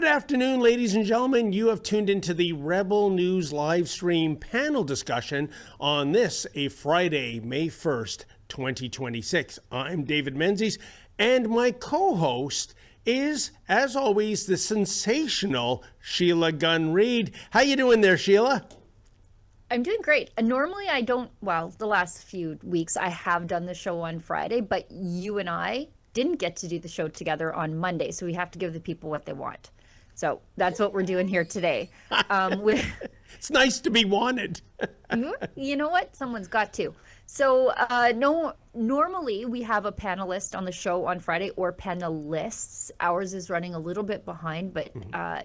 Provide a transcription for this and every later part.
Good afternoon, ladies and gentlemen. You have tuned into the Rebel News live stream panel discussion on this, a Friday, May 1st, 2026. I'm David Menzies, and my co-host is, as always, the sensational Sheila Gunn Reid. How you doing there, Sheila? I'm doing great. Normally I don't, well, the last few weeks I have done the show on Friday, but you and I didn't get to do the show together on Monday, so we have to give the people what they want. So that's what we're doing here today. It's nice to be wanted. You know what? Someone's got to. So normally we have a panelist on the show on Friday, or panelists. Ours is running a little bit behind, but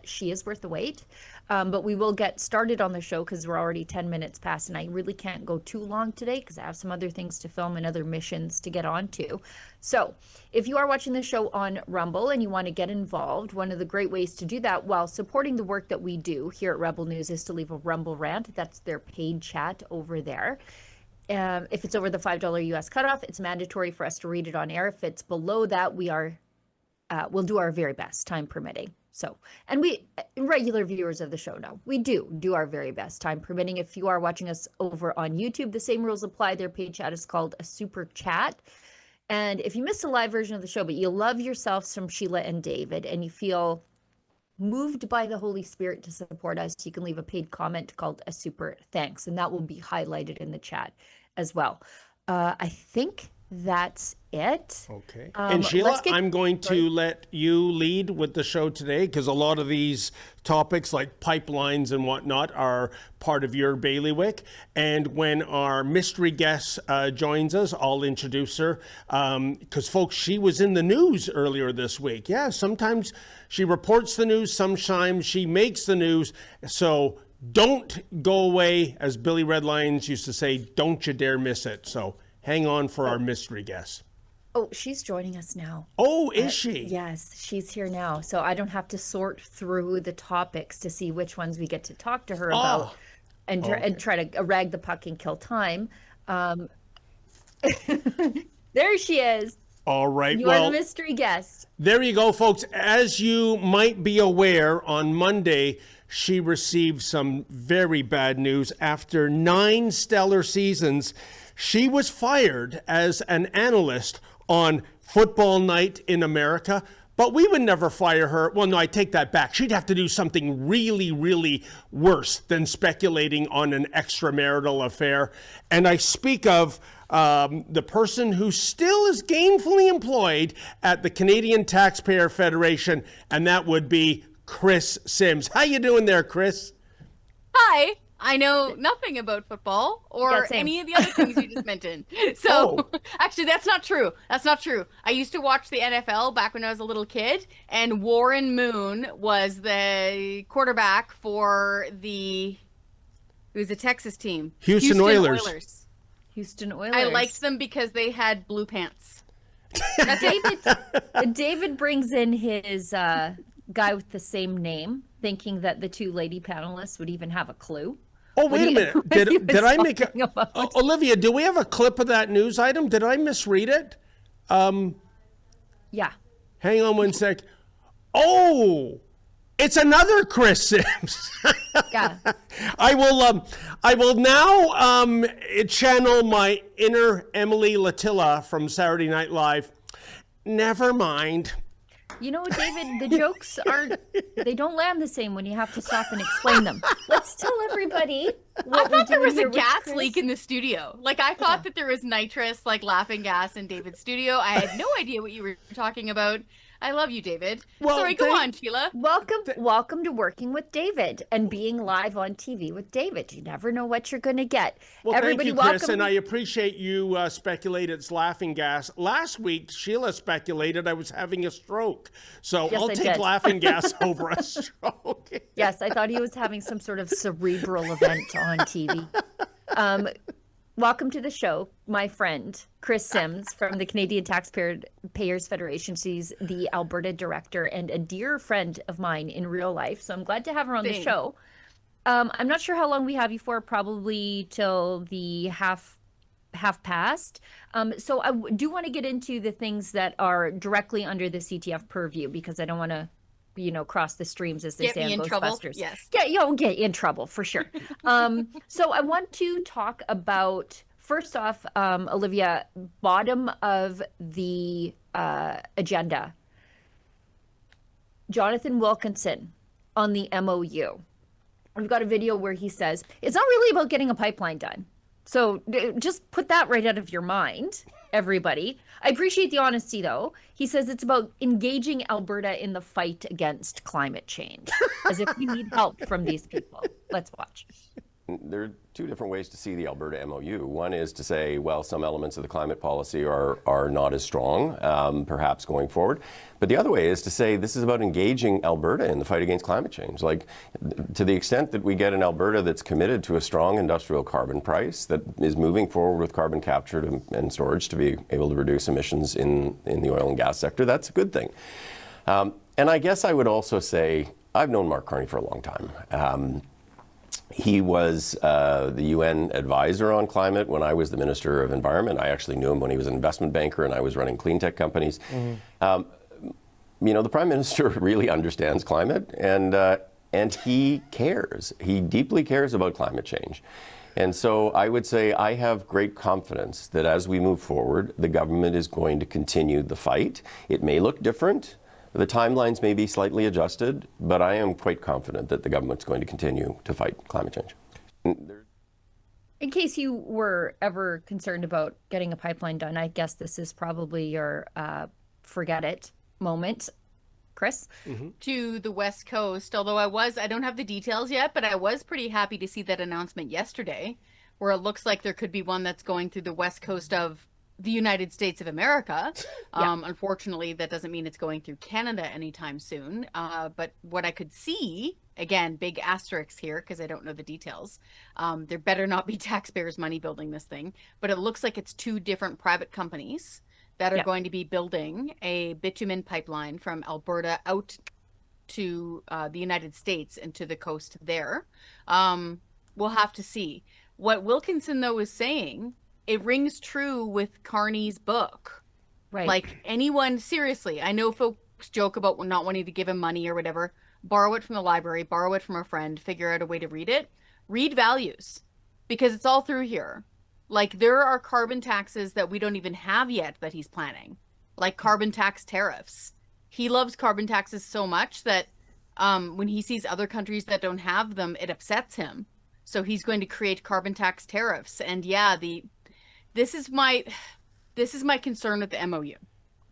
she is worth the wait. But we will get started on the show because we're already 10 minutes past, and I really can't go too long today because I have some other things to film and other missions to get on to. So if you are watching the show on Rumble and you want to get involved, one of the great ways to do that while supporting the work that we do here at Rebel News is to leave a Rumble rant. That's their paid chat over there. If it's over the $5 US cutoff, it's mandatory for us to read it on air. If it's below that, we'll do our very best, time permitting. So, and we, regular viewers of the show know, we do our very best, time permitting. If you are watching us over on YouTube, the same rules apply. Their paid chat is called a super chat. And if you missed a live version of the show, but you love yourself some Sheila and David, and you feel moved by the Holy Spirit to support us, you can leave a paid comment called a super thanks, and that will be highlighted in the chat as well. I think that's it. Okay. And Sheila, I'm going to let you lead with the show today because a lot of these topics like pipelines and whatnot are part of your bailiwick. And when our mystery guest joins us, I'll introduce her because, folks, she was in the news earlier this week. Yeah, sometimes she reports the news, sometimes she makes the news. So don't go away, as Billy Red Lions used to say, don't you dare miss it. So hang on for our mystery guest. Oh, she's joining us now. Oh, is she? Yes, she's here now. So I don't have to sort through the topics to see which ones we get to talk to her about and try to rag the puck and kill time. There she is. All right. You are the mystery guest. There you go, folks. As you might be aware, on Monday, she received some very bad news. After 9 stellar seasons, she was fired as an analyst on Football Night in America, but we would never fire her. Well, no, I take that back. She'd have to do something really, really worse than speculating on an extramarital affair. And I speak of the person who still is gainfully employed at the Canadian Taxpayer Federation, and that would be Kris Sims. How you doing there, Kris? Hi. I know nothing about football or any of the other things you just mentioned. So actually, that's not true. That's not true. I used to watch the NFL back when I was a little kid, and Warren Moon was the quarterback for it was a Texas team. Houston Oilers. Houston Oilers. I liked them because they had blue pants. David brings in his guy with the same name, thinking that the two lady panelists would even have a clue. Oh, wait a minute. Did I make Olivia, do we have a clip of that news item? Did I misread it? Yeah. Hang on one sec. Oh, it's another Kris Sims. Yeah. I will now channel my inner Emily Latilla from Saturday Night Live. Never mind. You know, David, the jokes they don't land the same when you have to stop and explain them. Let's tell everybody what I thought there was a gas leak in the studio. Like, I thought that there was nitrous, like laughing gas in David's studio. I had no idea what you were talking about. I love you, David. Well, sorry, go on, Sheila. Welcome to working with David and being live on TV with David. You never know what you're going to get. Well, everybody, thank you, Kris, and I appreciate you speculate it's laughing gas. Last week, Sheila speculated I was having a stroke, so yes, I'll take laughing gas over a stroke. Yes, I thought he was having some sort of cerebral event on TV. Welcome to the show, my friend, Kris Sims from the Canadian Taxpayers Federation. She's the Alberta director and a dear friend of mine in real life. So I'm glad to have her on the show. I'm not sure how long we have you for, probably till the half past. So I do want to get into the things that are directly under the CTF purview because I don't want to cross the streams, as they Get say me on in trouble. Ghostbusters. Yes. Get in trouble for sure. So I want to talk about, first off, Olivia, bottom of the agenda, Jonathan Wilkinson on the MOU. We've got a video where he says it's not really about getting a pipeline done. So just put that right out of your mind, everybody. I appreciate the honesty, though. He says it's about engaging Alberta in the fight against climate change, as if we need help from these people. Let's watch. There are two different ways to see the Alberta MOU. One is to say, well, some elements of the climate policy are not as strong, perhaps going forward. But the other way is to say this is about engaging Alberta in the fight against climate change. Like, to the extent that we get an Alberta that's committed to a strong industrial carbon price, that is moving forward with carbon capture and storage to be able to reduce emissions in the oil and gas sector, that's a good thing. And I guess I would also say, I've known Mark Carney for a long time. He was the UN advisor on climate when I was the Minister of Environment. I actually knew him when he was an investment banker and I was running clean tech companies. The Prime Minister really understands climate, and he cares. He deeply cares about climate change. And so I would say I have great confidence that as we move forward, the government is going to continue the fight. It may look different. The timelines may be slightly adjusted, but I am quite confident that the government's going to continue to fight climate change. In case you were ever concerned about getting a pipeline done, I guess this is probably your forget it moment. Kris? To the West Coast, although I don't have the details yet, but I was pretty happy to see that announcement yesterday, where it looks like there could be one that's going through the West Coast of the United States of America. Unfortunately, that doesn't mean it's going through Canada anytime soon. But what I could see, again, big asterisks here because I don't know the details. There better not be taxpayers' money building this thing. But it looks like it's two different private companies that are going to be building a bitumen pipeline from Alberta out to the United States and to the coast there. We'll have to see. What Wilkinson, though, is saying, it rings true with Carney's book. Right. Like, anyone, seriously, I know folks joke about not wanting to give him money or whatever. Borrow it from the library, borrow it from a friend, figure out a way to read it. Read values, because it's all through here. Like, there are carbon taxes that we don't even have yet that he's planning, like carbon tax tariffs. He loves carbon taxes so much that when he sees other countries that don't have them, it upsets him. So he's going to create carbon tax tariffs. And yeah, this is my concern with the MOU,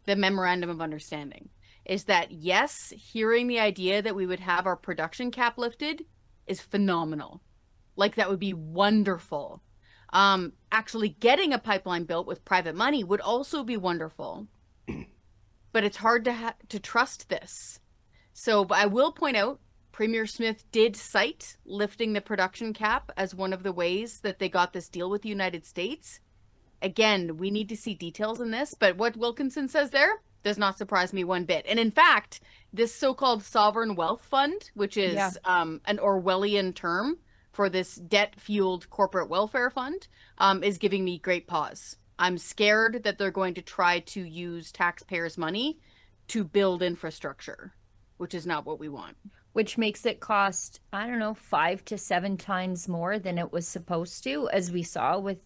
the Memorandum of Understanding, is that, yes, hearing the idea that we would have our production cap lifted is phenomenal. Like, that would be wonderful. Actually getting a pipeline built with private money would also be wonderful. But it's hard to trust this. So I will point out, Premier Smith did cite lifting the production cap as one of the ways that they got this deal with the United States. Again, we need to see details in this, but what Wilkinson says there does not surprise me one bit. And in fact, this so-called sovereign wealth fund, which is an Orwellian term for this debt-fueled corporate welfare fund, is giving me great pause. I'm scared that they're going to try to use taxpayers' money to build infrastructure, which is not what we want. Which makes it cost, 5 to 7 times more than it was supposed to, as we saw with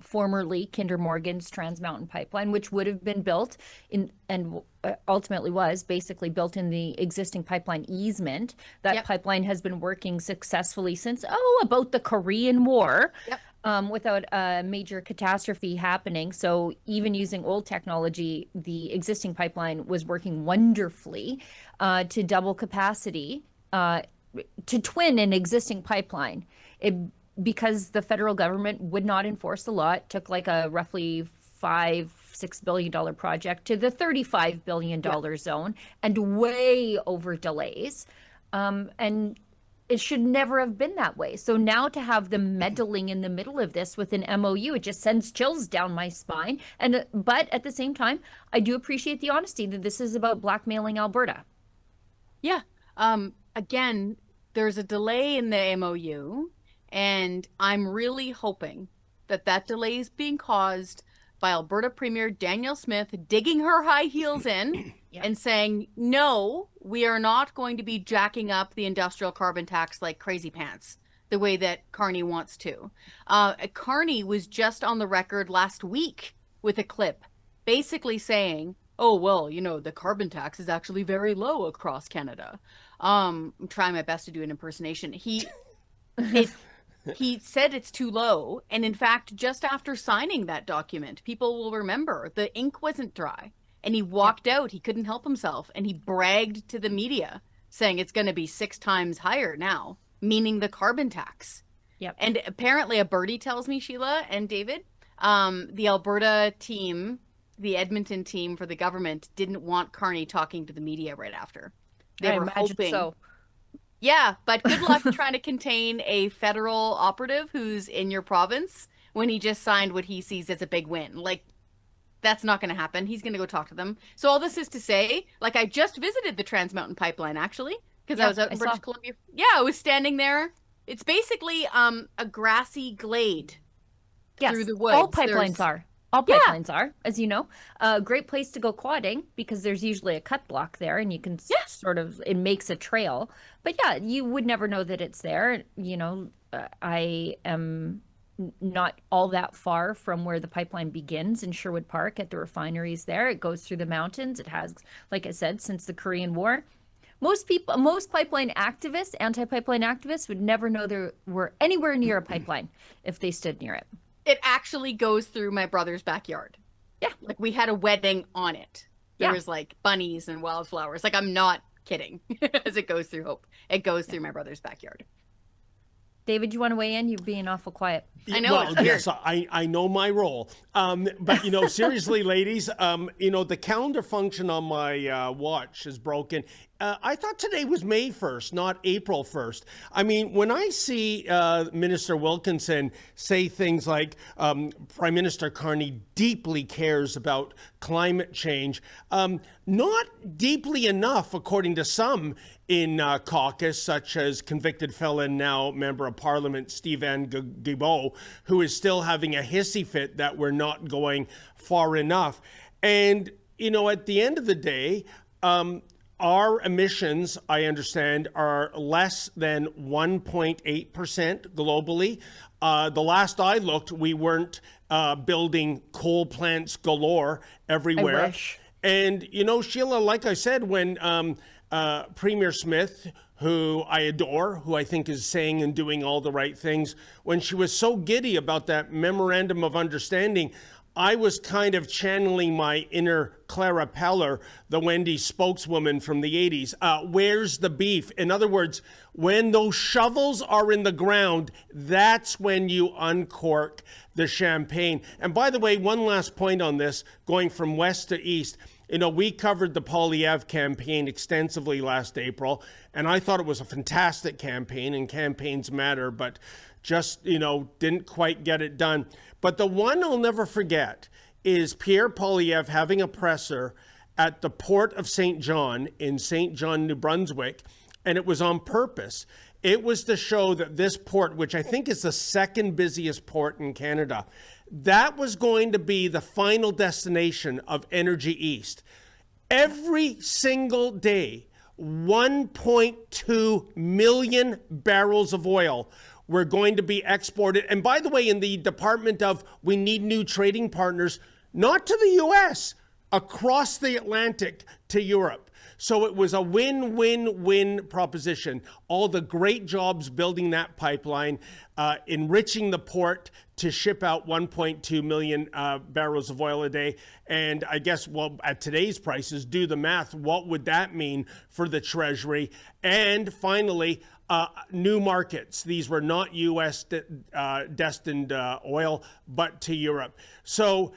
formerly Kinder Morgan's Trans Mountain Pipeline, which would have been built in, and ultimately was basically built in the existing pipeline easement. That pipeline has been working successfully since, about the Korean War, without a major catastrophe happening. So even using old technology, the existing pipeline was working wonderfully to double capacity, to twin an existing pipeline. Because the federal government would not enforce the law, it took like a roughly $5-6 billion project to the $35 billion zone, and way over delays. And it should never have been that way. So now to have them meddling in the middle of this with an MOU, it just sends chills down my spine. But at the same time, I do appreciate the honesty that this is about blackmailing Alberta. Yeah. Again, there's a delay in the MOU. And I'm really hoping that that delay is being caused by Alberta Premier Danielle Smith digging her high heels in and saying, no, we are not going to be jacking up the industrial carbon tax like crazy pants, the way that Carney wants to. Carney was just on the record last week with a clip basically saying, oh, well, you know, the carbon tax is actually very low across Canada. I'm trying my best to do an impersonation. He said it's too low. And in fact, just after signing that document, people will remember the ink wasn't dry and he walked out. He couldn't help himself. And he bragged to the media saying it's going to be 6 times higher now, meaning the carbon tax. Yep. And apparently a birdie tells me, Sheila and David, the Alberta team, the Edmonton team for the government didn't want Carney talking to the media right after. They were hoping. So. Yeah, but good luck trying to contain a federal operative who's in your province when he just signed what he sees as a big win. Like, that's not going to happen. He's going to go talk to them. So all this is to say, like, I just visited the Trans Mountain Pipeline, actually, because I was out in British Columbia. Yeah, I was standing there. It's basically a grassy glade through the woods. All pipelines are. All pipelines are, as you know. A great place to go quadding because there's usually a cut block there and you can sort of, it makes a trail. But yeah, you would never know that it's there. You know, I am not all that far from where the pipeline begins in Sherwood Park at the refineries there. It goes through the mountains. It has, like I said, since the Korean War. Most pipeline activists, anti-pipeline activists, would never know there were anywhere near a pipeline if they stood near it. It actually goes through my brother's backyard. Yeah. Like, we had a wedding on it. There was like bunnies and wildflowers. Like, I'm not kidding. As it goes through Hope. It goes through my brother's backyard. David, you want to weigh in? You're being awful quiet. I know. Well, yes, I know my role. But, you know, seriously, ladies, you know, the calendar function on my watch is broken. I thought today was May 1st, not April 1st. I mean, when I see Minister Wilkinson say things like Prime Minister Carney deeply cares about climate change, not deeply enough, according to some in caucus, such as convicted felon, now Member of Parliament, Stephen Guilbeault, who is still having a hissy fit that we're not going far enough. And, you know, at the end of the day, our emissions, I understand, are less than 1.8% globally. The last I looked, we weren't building coal plants galore everywhere. I wish. And, you know, Sheila, like I said, when Premier Smith, who I adore, who I think is saying and doing all the right things, when she was so giddy about that memorandum of understanding, I was kind of channeling my inner Clara Peller, the Wendy's spokeswoman from the 80s. Where's the beef? In other words, when those shovels are in the ground, that's when you uncork the champagne. And by the way, one last point on this, going from west to east. You know, we covered the Poilievre campaign extensively last April, and I thought it was a fantastic campaign, and campaigns matter, but just, you know, didn't quite get it done. But the one I'll never forget is Pierre Poilievre having a presser at the port of St. John in St. John, New Brunswick, and it was on purpose. It was to show that this port, which I think is the second busiest port in Canada, that was going to be the final destination of Energy East. Every single day, 1.2 million barrels of oil were going to be exported. And by the way, in the department of we need new trading partners, not to the US, across the Atlantic to Europe. So it was a win-win-win proposition. All the great jobs building that pipeline, enriching the port to ship out 1.2 million barrels of oil a day. And I guess, well, at today's prices, do the math. What would that mean for the Treasury? And finally, new markets. These were not U.S. destined oil, but to Europe. So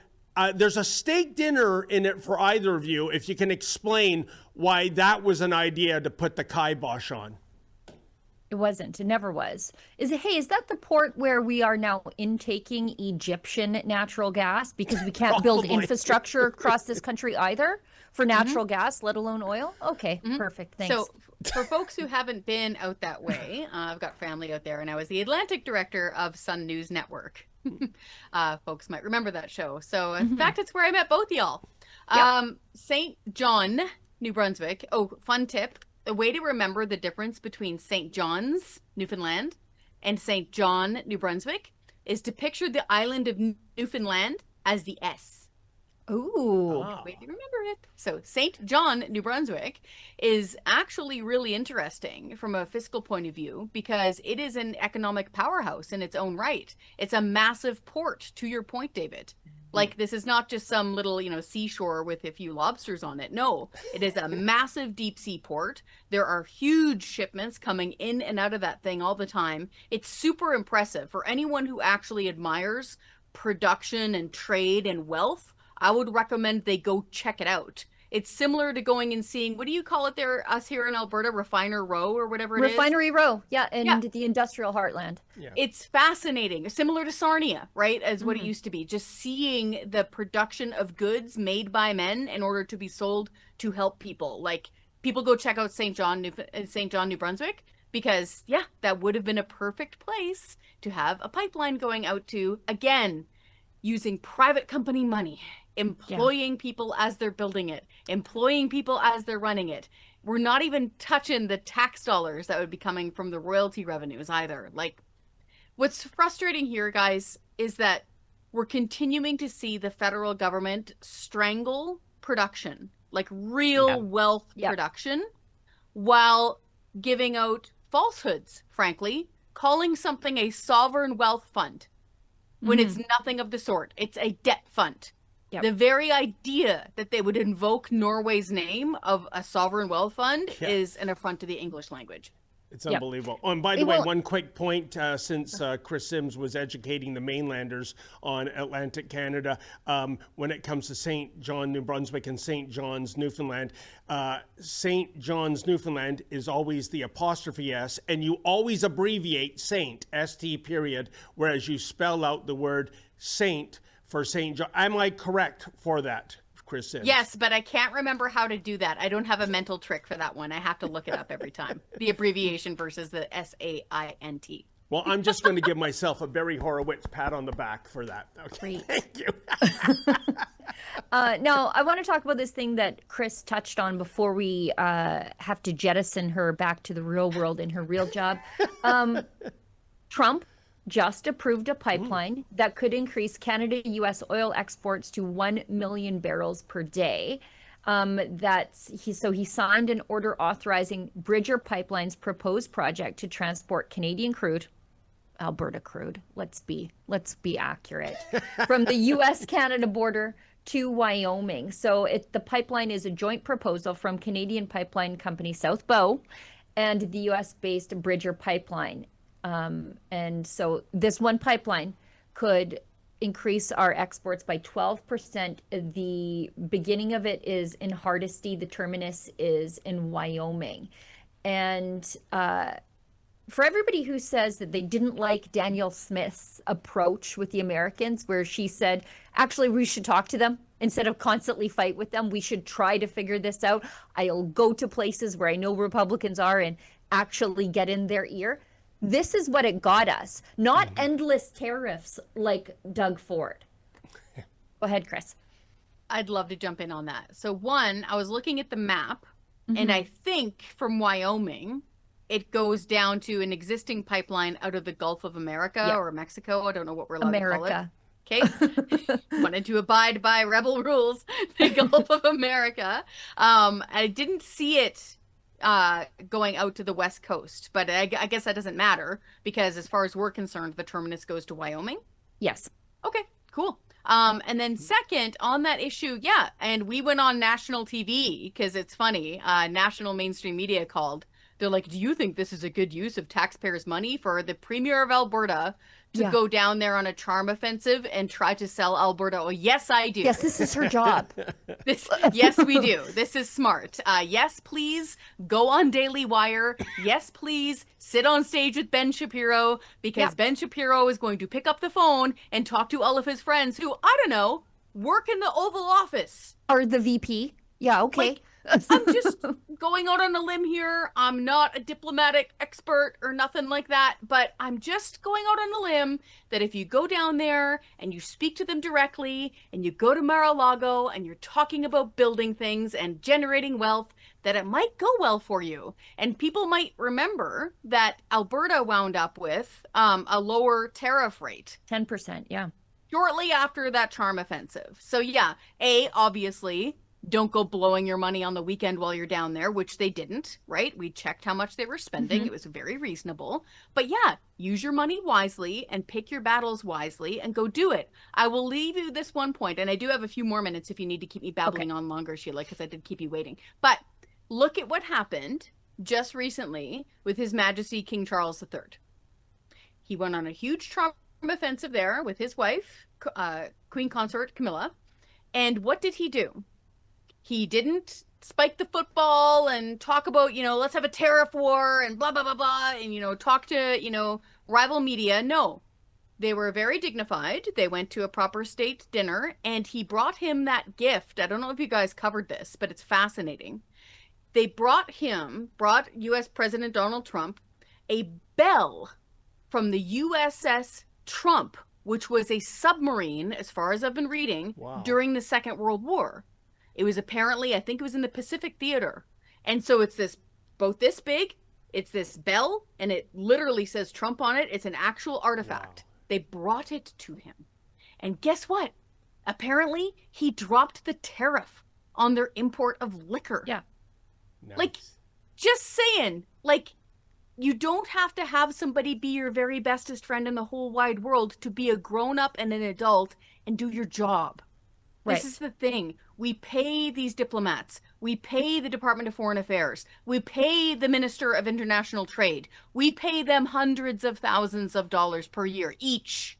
there's a steak dinner in it for either of you, if you can explain why that was an idea to put the kibosh on. It wasn't. It never was. Is that the port where we are now intaking Egyptian natural gas because we can't build infrastructure across this country either for natural gas, let alone oil? Okay, perfect. Thanks. So for folks who haven't been out that way, I've got family out there, and I was the Atlantic director of Sun News Network. Folks might remember that show. So in fact, it's where I met both y'all. St. John New Brunswick, oh, fun tip. A way to remember the difference between St. John's, Newfoundland, and St. John, New Brunswick, is to picture the island of Newfoundland as the S. Ooh. Way to remember it. So St. John, New Brunswick is actually really interesting from a fiscal point of view because it is an economic powerhouse in its own right. It's a massive port, to your point, David. Like, this is not just some little, seashore with a few lobsters on it. No, it is a massive deep sea port. There are huge shipments coming in and out of that thing all the time. It's super impressive. For anyone who actually admires production and trade and wealth, I would recommend they go check it out. It's similar to going and seeing, what do you call it there, us here in Alberta, Refiner Row or whatever it is? Refinery Row, yeah, and the industrial heartland. Yeah. It's fascinating, similar to Sarnia, right, as what it used to be. Just seeing the production of goods made by men in order to be sold to help people. Like, people go check out St. John, New Brunswick, because, yeah, that would have been a perfect place to have a pipeline going out to, again, using private company money. Employing people as they're building it, employing people as they're running it. We're not even touching the tax dollars that would be coming from the royalty revenues either. Like, what's frustrating here, guys, is that we're continuing to see the federal government strangle production, like real wealth production, while giving out falsehoods, frankly, calling something a sovereign wealth fund when it's nothing of the sort. It's a debt fund. Yep. The very idea that they would invoke Norway's name of a sovereign wealth fund is an affront to the English language. It's unbelievable. Oh, and by the way, one quick point, since Kris Sims was educating the mainlanders on Atlantic Canada, when it comes to St. John, New Brunswick and St. John's, Newfoundland, St. John's, Newfoundland is always the apostrophe S, and you always abbreviate Saint, ST period, whereas you spell out the word Saint for St. John. Am I correct for that, Kris Sims? Yes, but I can't remember how to do that. I don't have a mental trick for that one. I have to look it up every time. The abbreviation versus the SAINT. Well, I'm just going to give myself a Barry Horowitz pat on the back for that. Okay, thank you. Now, I want to talk about this thing that Kris touched on before we have to jettison her back to the real world in her real job. Trump just approved a pipeline that could increase Canada-U.S. oil exports to 1 million barrels per day. He signed an order authorizing Bridger Pipeline's proposed project to transport Canadian crude, Alberta crude, let's be accurate, from the U.S.-Canada border to Wyoming. So the pipeline is a joint proposal from Canadian pipeline company South Bow and the U.S.-based Bridger Pipeline. And so this one pipeline could increase our exports by 12%. The beginning of it is in Hardisty. The terminus is in Wyoming. And for everybody who says that they didn't like Danielle Smith's approach with the Americans, where she said, actually, we should talk to them instead of constantly fight with them. We should try to figure this out. I'll go to places where I know Republicans are and actually get in their ear. This is what it got us, not endless tariffs like Doug Ford. Go ahead, Kris. I'd love to jump in on that. So one, I was looking at the map, and I think from Wyoming, it goes down to an existing pipeline out of the Gulf of America or Mexico. I don't know what we're allowed to call it. Okay. Wanted to abide by rebel rules, the Gulf of America. I didn't see it going out to the West Coast, but I guess that doesn't matter because as far as we're concerned, the terminus goes to Wyoming. Yes. Okay, cool. And then second on that issue, and we went on national TV because it's funny, national mainstream media called. They're like, do you think this is a good use of taxpayers' money for the Premier of Alberta to go down there on a charm offensive and try to sell Alberta? Oh, yes, I do. Yes, this is her job. Yes, we do. This is smart. Yes, please go on Daily Wire. Yes, please sit on stage with Ben Shapiro because Ben Shapiro is going to pick up the phone and talk to all of his friends who, I don't know, work in the Oval Office. Or the VP. Yeah, okay. Like, I'm just going out on a limb here. I'm not a diplomatic expert or nothing like that, but I'm just going out on a limb that if you go down there and you speak to them directly and you go to Mar-a-Lago and you're talking about building things and generating wealth, that it might go well for you. And people might remember that Alberta wound up with a lower tariff rate. 10%, yeah. Shortly after that charm offensive. So yeah, obviously, don't go blowing your money on the weekend while you're down there, which they didn't, right? We checked how much they were spending. It was very reasonable. But yeah, use your money wisely and pick your battles wisely and go do it. I will leave you this one point, and I do have a few more minutes if you need to keep me babbling on longer, Sheila, because I did keep you waiting. But look at what happened just recently with His Majesty King Charles III. He went on a huge charm offensive there with his wife, Queen Consort Camilla. And what did he do? He didn't spike the football and talk about, let's have a tariff war and blah, blah, blah, blah, and, talk to, rival media. No, they were very dignified. They went to a proper state dinner, and he brought him that gift. I don't know if you guys covered this, but it's fascinating. They brought U.S. President Donald Trump a bell from the USS Trump, which was a submarine, as far as I've been reading, during the Second World War. It was apparently, I think it was in the Pacific Theater. And so it's both this big, it's this bell, and it literally says Trump on it. It's an actual artifact. Wow. They brought it to him. And guess what? Apparently, he dropped the tariff on their import of liquor. Yeah. Nice. Like, just saying, you don't have to have somebody be your very bestest friend in the whole wide world to be a grown-up and an adult and do your job. Right. This is the thing. We pay these diplomats. We pay the Department of Foreign Affairs. We pay the Minister of International Trade. We pay them hundreds of thousands of dollars per year, each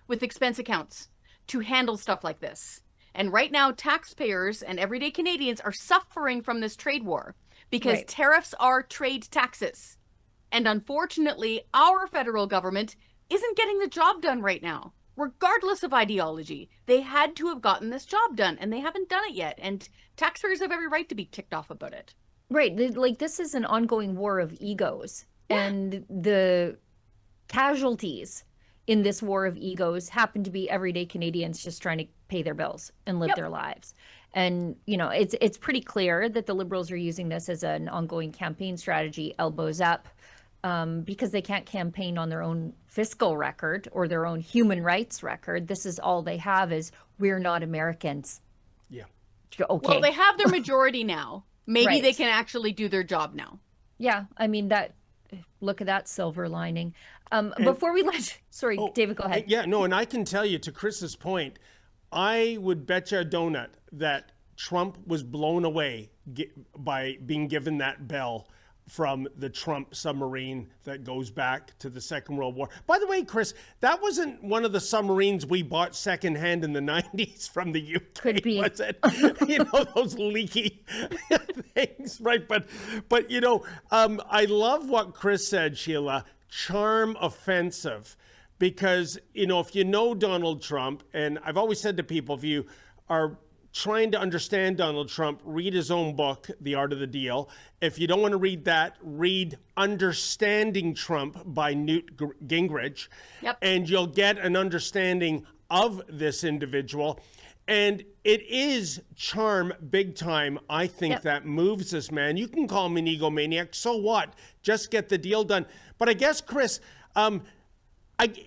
with expense accounts to handle stuff like this. And right now, taxpayers and everyday Canadians are suffering from this trade war because tariffs are trade taxes. And unfortunately, our federal government isn't getting the job done right now. Regardless of ideology, they had to have gotten this job done, and they haven't done it yet. And taxpayers have every right to be ticked off about it. Right. This is an ongoing war of egos. Yeah. And the casualties in this war of egos happen to be everyday Canadians just trying to pay their bills and live their lives. And, it's pretty clear that the Liberals are using this as an ongoing campaign strategy, elbows up, because they can't campaign on their own fiscal record or their own human rights record. This is all they have is, we're not Americans. Yeah. Okay. Well, they have their majority now. Maybe they can actually do their job now. Yeah. I mean, look at that silver lining. Before we sorry, David, go ahead. Yeah, no, and I can tell you, to Kris's point, I would bet you a donut that Trump was blown away by being given that bell from the Trump submarine that goes back to the Second World War. By the way, Kris, that wasn't one of the submarines we bought secondhand in the 90s from the UK, could be. Was it? Those leaky things, right? But I love what Kris said, Sheila, charm offensive. Because, if you know Donald Trump, and I've always said to people, if you are trying to understand Donald Trump, read his own book, The Art of the Deal. If you don't want to read that, read Understanding Trump by Newt Gingrich. Yep. And you'll get an understanding of this individual. And it is charm big time, I think, that moves this man. You can call him an egomaniac. So what? Just get the deal done. But I guess, Kris,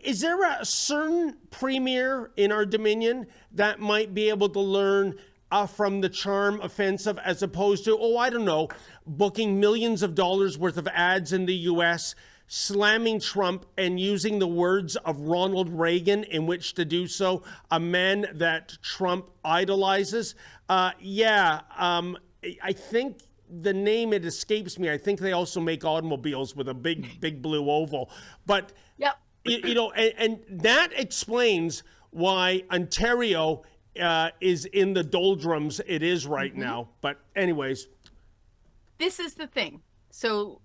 is there a certain premier in our Dominion that might be able to learn from the charm offensive as opposed to, I don't know, booking millions of dollars worth of ads in the U.S., slamming Trump and using the words of Ronald Reagan in which to do so, a man that Trump idolizes? I think the name, it escapes me. I think they also make automobiles with a big blue oval. But and that explains why Ontario is in the doldrums it is right now. But anyways. This is the thing. So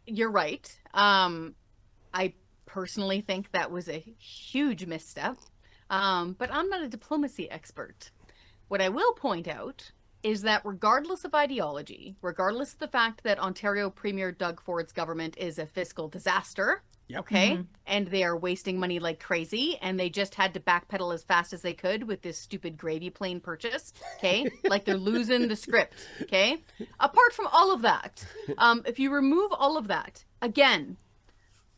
you're right. I personally think that was a huge misstep. But I'm not a diplomacy expert. What I will point out is that regardless of ideology, regardless of the fact that Ontario Premier Doug Ford's government is a fiscal disaster, okay, and they are wasting money like crazy, and they just had to backpedal as fast as they could with this stupid gravy plane purchase, okay, like they're losing the script, okay. Apart from all of that, if you remove all of that, again,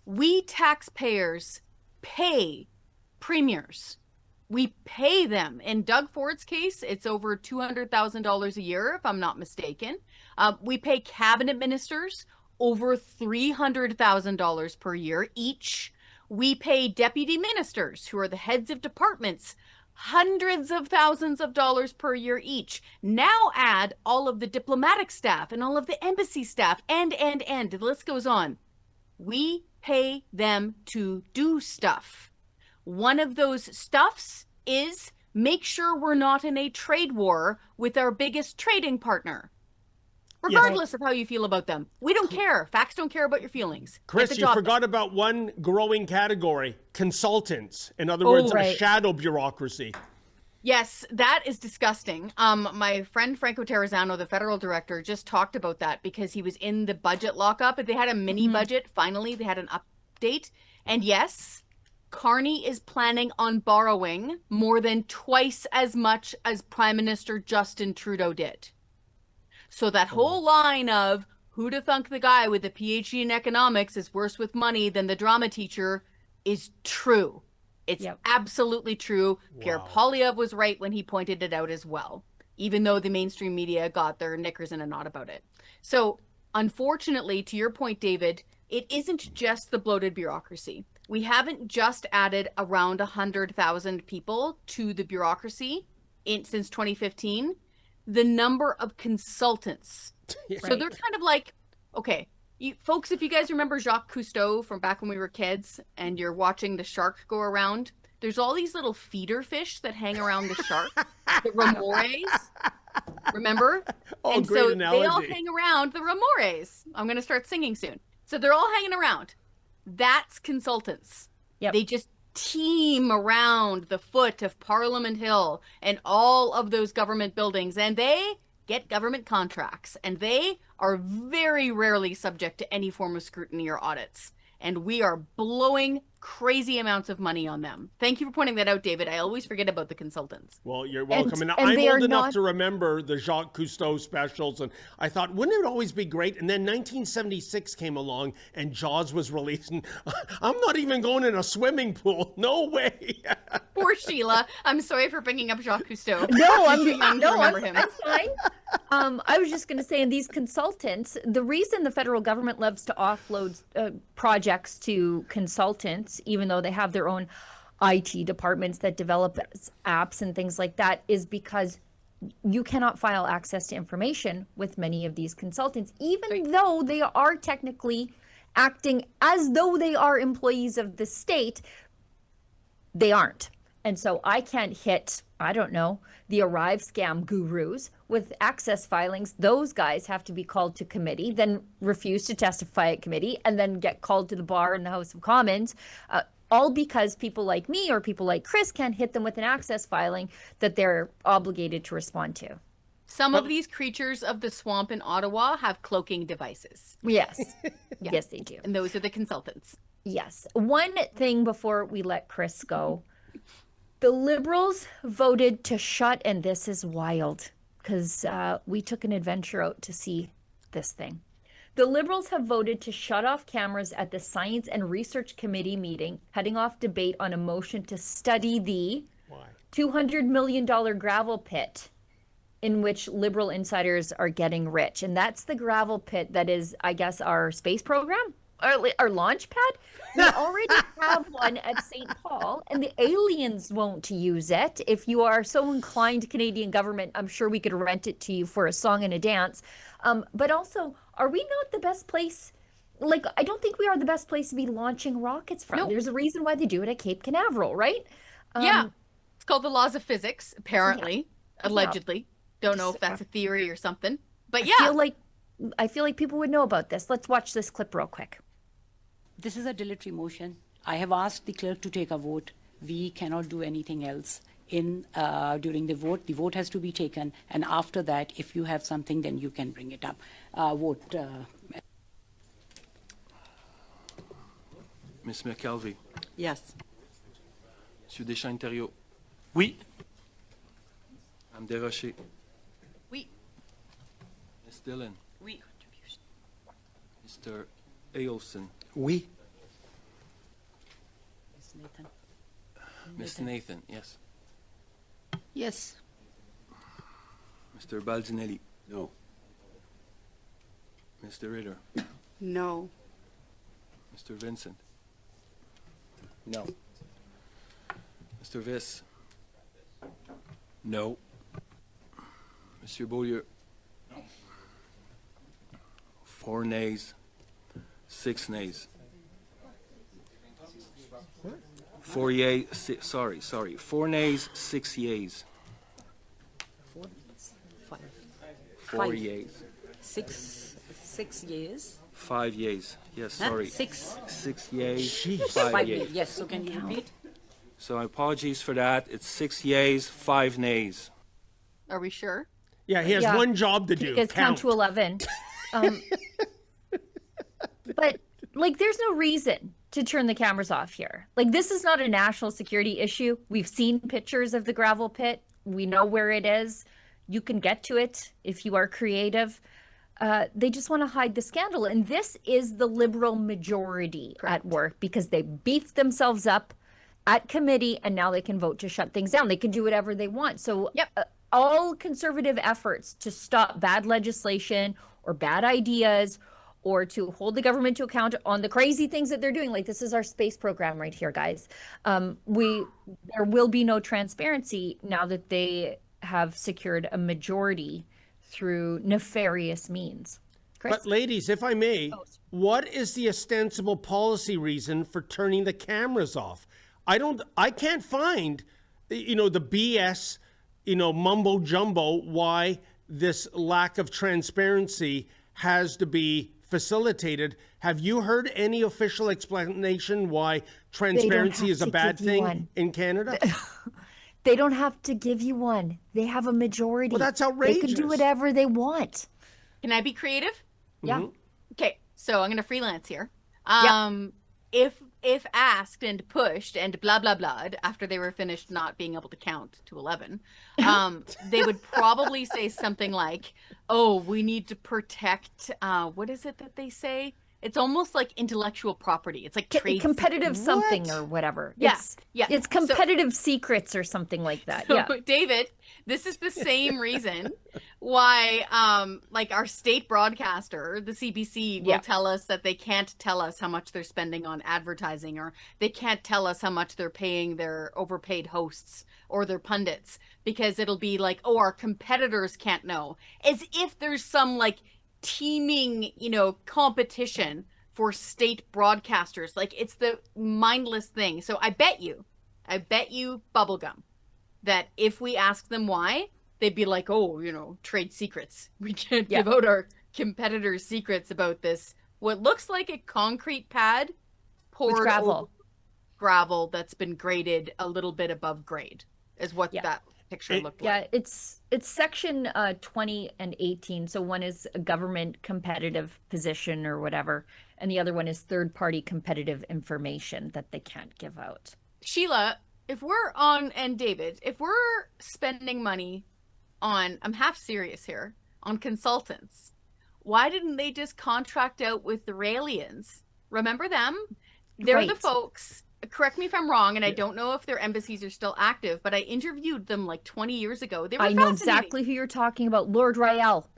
we taxpayers pay premiers. We pay them. In Doug Ford's case, it's over $200,000 a year, if I'm not mistaken. We pay cabinet ministers over $300,000 per year each. We pay deputy ministers, who are the heads of departments, hundreds of thousands of dollars per year each. Now add all of the diplomatic staff and all of the embassy staff, and the list goes on. We pay them to do stuff. One of those stuffs is make sure we're not in a trade war with our biggest trading partner. Regardless of how you feel about them. We don't care. Facts don't care about your feelings. Kris, you forgot about one growing category, consultants. In other words, a shadow bureaucracy. Yes, that is disgusting. My friend Franco Terrazzano, the federal director, just talked about that because he was in the budget lockup. They had a mini budget. Finally, they had an update. And yes, Carney is planning on borrowing more than twice as much as Prime Minister Justin Trudeau did. So that whole line of who to thunk the guy with a PhD in economics is worse with money than the drama teacher is true. It's absolutely true. Pierre Poilievre was right when he pointed it out as well, even though the mainstream media got their knickers in a knot about it. So unfortunately, to your point, David, it isn't just the bloated bureaucracy. We haven't just added around 100,000 people to the bureaucracy since 2015. The number of consultants. So they're kind of like, okay, folks, if you guys remember Jacques Cousteau from back when we were kids and you're watching the shark go around, there's all these little feeder fish that hang around the shark, the remores, remember? Oh, and great so analogy. they all hang around the remores. I'm going to start singing soon. So they're all hanging around. That's consultants. They just team around the foot of Parliament Hill and all of those government buildings, and they get government contracts, and they are very rarely subject to any form of scrutiny or audits. And we are blowing crazy amounts of money on them. Thank you for pointing that out, David. I always forget about the consultants. Well, you're welcome. And I'm old enough to remember the Jacques Cousteau specials, and I thought, wouldn't it always be great? And then 1976 came along, and Jaws was released, and I'm not even going in a swimming pool. No way. Poor Sheila. I'm sorry for bringing up Jacques Cousteau. I'm fine. I was just going to say, in these consultants, the reason the federal government loves to offload projects to consultants, even though they have their own IT departments that develop apps and things like that, is because you cannot file access to information with many of these consultants, even though they are technically acting as though they are employees of the state. They aren't. And so I can't hit, I don't know, the Arrive scam gurus with access filings. Those guys have to be called to committee, then refuse to testify at committee, and then get called to the bar in the House of Commons, all because people like me or people like Kris can't hit them with an access filing that they're obligated to respond to. Some of these creatures of the swamp in Ottawa have cloaking devices. Yes. Yes, they do. And those are the consultants. Yes. One thing before we let Kris go. The Liberals voted to shut, and this is wild because we took an adventure out to see this thing. The Liberals have voted to shut off cameras at the Science and Research Committee meeting, cutting off debate on a motion to study the $200 million gravel pit in which Liberal insiders are getting rich. And that's the gravel pit that is, I guess, our space program? Our launch pad? We already have one at St. Paul, and the aliens won't use it. If you are so inclined, Canadian government, I'm sure we could rent it to you for a song and a dance. But also, are we not the best place? Like, I don't think we are the best place to be launching rockets from. Nope. There's a reason why they do it at Cape Canaveral, right? Yeah. It's called the laws of physics, apparently, allegedly. Don't know if that's a theory or something. But yeah. I feel like people would know about this. Let's watch this clip real quick. This is a dilatory motion. I have asked the clerk to take a vote. We cannot do anything else. during the vote has to be taken, and after that, if you have something, then you can bring it up. Vote. Ms. McKelvey. Yes. Monsieur Deschamps-Thériault. Oui. Mme Desrochers. Oui. Ms. Dillon. Oui. Mr. Ailson. Oui. Nathan. Mr. Nathan, yes. Yes. Mr. Baldinelli. No. Mr. Ritter. No. Mr. Vincent. No. Mr. Viss. No. Monsieur Beaulieu. 4 nays, 6 nays. 4 yeas, sorry. 4 nays, 6 yeas. 5. 4 Five. yeas. 6 years. 5 yeas. Yes, Huh? sorry. 6. 6 yeas, Jeez. 5 5 yeas. years. Yes. So can you repeat? So apologies for that. It's 6 yeas, 5 nays. Are we sure? Yeah, he has Yeah. one job to do. You guys count to 11. But like, there's no reason to turn the cameras off here. Like, this is not a national security issue. We've seen pictures of the gravel pit. We know where it is. You can get to it if you are creative. They just want to hide the scandal. And this is the Liberal majority at work because they beefed themselves up at committee and now they can vote to shut things down. They can do whatever they want. So all conservative efforts to stop bad legislation or bad ideas or to hold the government to account on the crazy things that they're doing. Like, this is our space program right here, guys. There will be no transparency now that they have secured a majority through nefarious means. Kris? But ladies, if I may, what is the ostensible policy reason for turning the cameras off? I can't find, the BS, mumbo jumbo, why this lack of transparency has to be facilitated. Have you heard any official explanation why transparency is a bad thing in Canada? They don't have to give you one. They have a majority. Well, that's They outrageous. can do whatever they want. Can I be creative? Yeah. Okay, so I'm gonna freelance here. Yeah. If asked and pushed and blah blah blah after they were finished not being able to count to 11, they would probably say something like, "Oh, we need to protect." What is it that they say? It's almost like intellectual property. It's like trade Competitive secrets. something or whatever. Yeah, It's, yeah. It's competitive secrets or something like that. So, Yeah. David, this is the same reason why, like, our state broadcaster, the CBC, will tell us that they can't tell us how much they're spending on advertising, or they can't tell us how much they're paying their overpaid hosts or their pundits, because it'll be like, oh, our competitors can't know, as if there's some like teeming, competition for state broadcasters. Like, it's the mindless thing. So I bet you bubblegum that if we ask them why, they'd be like, oh, trade secrets. We can't give out our competitors' secrets about this. What looks like a concrete pad poured With gravel. over gravel that's been graded a little bit above grade is what that picture looked like. Yeah, it's section 20 and 18. So one is a government competitive position or whatever, and the other one is third-party competitive information that they can't give out. Sheila, and David, if we're spending money on, I'm half serious here, on consultants, why didn't they just contract out with the Raelians? Remember them? They're the folks, correct me if I'm wrong, and I don't know if their embassies are still active, but I interviewed them like 20 years ago. They were I know exactly who you're talking about, Lord Rael.